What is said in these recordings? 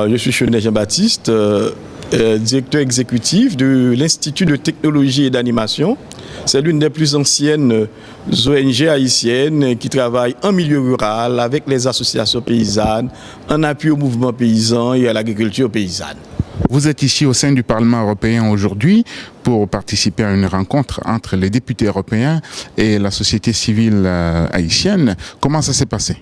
Je suis Chenet Jean-Baptiste, directeur exécutif de l'Institut de technologie et d'animation. C'est l'une des plus anciennes ONG haïtiennes qui travaille en milieu rural avec les associations paysannes, en appui au mouvement paysan et à l'agriculture paysanne. Vous êtes ici au sein du Parlement européen aujourd'hui pour participer à une rencontre entre les députés européens et la société civile haïtienne. Comment ça s'est passé ?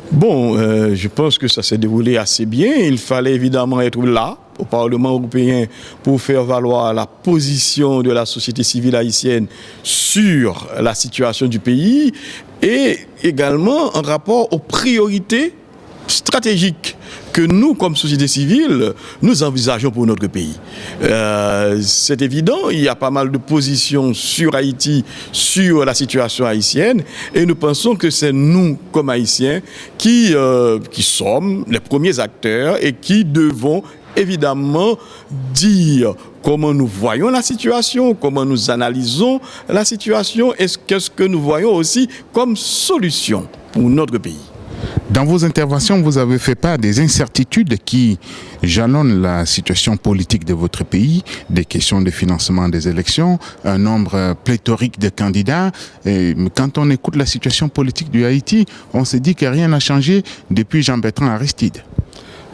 Bon, je pense que ça s'est déroulé assez bien. Il fallait évidemment être là, au Parlement européen, pour faire valoir la position de la société civile haïtienne sur la situation du pays et également en rapport aux priorités stratégiques que nous, comme société civile, nous envisageons pour notre pays. C'est évident, il y a pas mal de positions sur Haïti, sur la situation haïtienne, et nous pensons que c'est nous, comme Haïtiens, qui sommes les premiers acteurs et qui devons évidemment dire comment nous voyons la situation, comment nous analysons la situation et qu'est-ce que nous voyons aussi comme solution pour notre pays. Dans vos interventions, vous avez fait part des incertitudes qui jalonnent la situation politique de votre pays, des questions de financement des élections, un nombre pléthorique de candidats. Et quand on écoute la situation politique du Haïti, on se dit que rien n'a changé depuis Jean-Bertrand Aristide.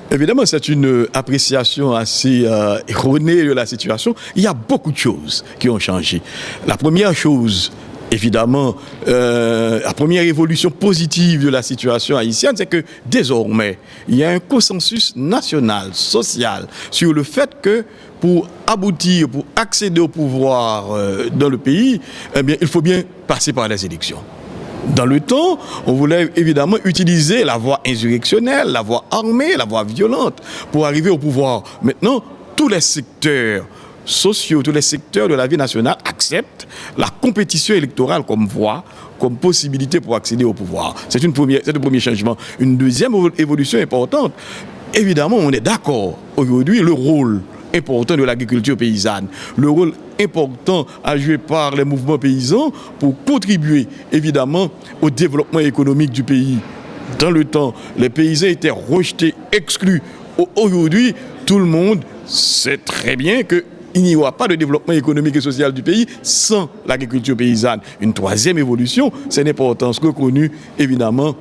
Évidemment, c'est une appréciation assez erronée de la situation. Il y a beaucoup de choses qui ont changé. La première chose, évidemment, la première évolution positive de la situation haïtienne, c'est que désormais, il y a un consensus national, social, sur le fait que pour aboutir, pour accéder au pouvoir dans le pays, eh bien, il faut bien passer par les élections. Dans le temps, on voulait évidemment utiliser la voie insurrectionnelle, la voie armée, la voie violente pour arriver au pouvoir. Maintenant, tous les secteurs sociaux, tous les secteurs de la vie nationale acceptent la compétition électorale comme voie, comme possibilité pour accéder au pouvoir. C'est le premier changement. Une deuxième évolution importante, évidemment, on est d'accord aujourd'hui, le rôle important de l'agriculture paysanne, le rôle important à jouer par les mouvements paysans pour contribuer évidemment au développement économique du pays. Dans le temps, les paysans étaient rejetés, exclus. Aujourd'hui, tout le monde sait très bien qu'il n'y aura pas de développement économique et social du pays sans l'agriculture paysanne. Une troisième évolution, c'est une importance reconnue évidemment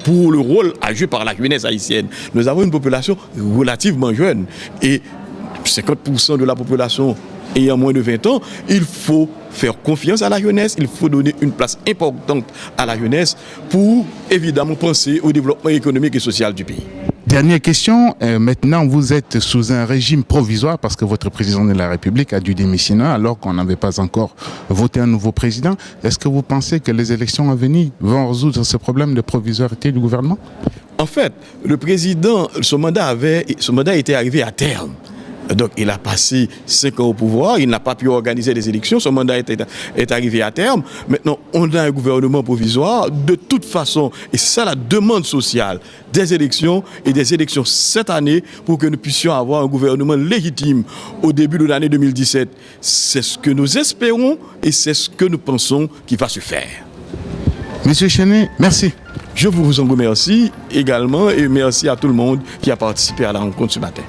pour le rôle à jouer par la jeunesse haïtienne. Nous avons une population relativement jeune et 50% de la population ayant moins de 20 ans, il faut faire confiance à la jeunesse, il faut donner une place importante à la jeunesse pour évidemment penser au développement économique et social du pays. Dernière question, maintenant vous êtes sous un régime provisoire parce que votre président de la République a dû démissionner alors qu'on n'avait pas encore voté un nouveau président. Est-ce que vous pensez que les élections à venir vont résoudre ce problème de provisoirité du gouvernement ? En fait, le président, son mandat était arrivé à terme. Donc, il a passé 5 ans au pouvoir, il n'a pas pu organiser des élections, son mandat est arrivé à terme. Maintenant, on a un gouvernement provisoire. De toute façon, et c'est ça la demande sociale, des élections et des élections cette année pour que nous puissions avoir un gouvernement légitime au début de l'année 2017. C'est ce que nous espérons et c'est ce que nous pensons qu'il va se faire. Monsieur Chenet, merci. Je vous en remercie également et merci à tout le monde qui a participé à la rencontre ce matin.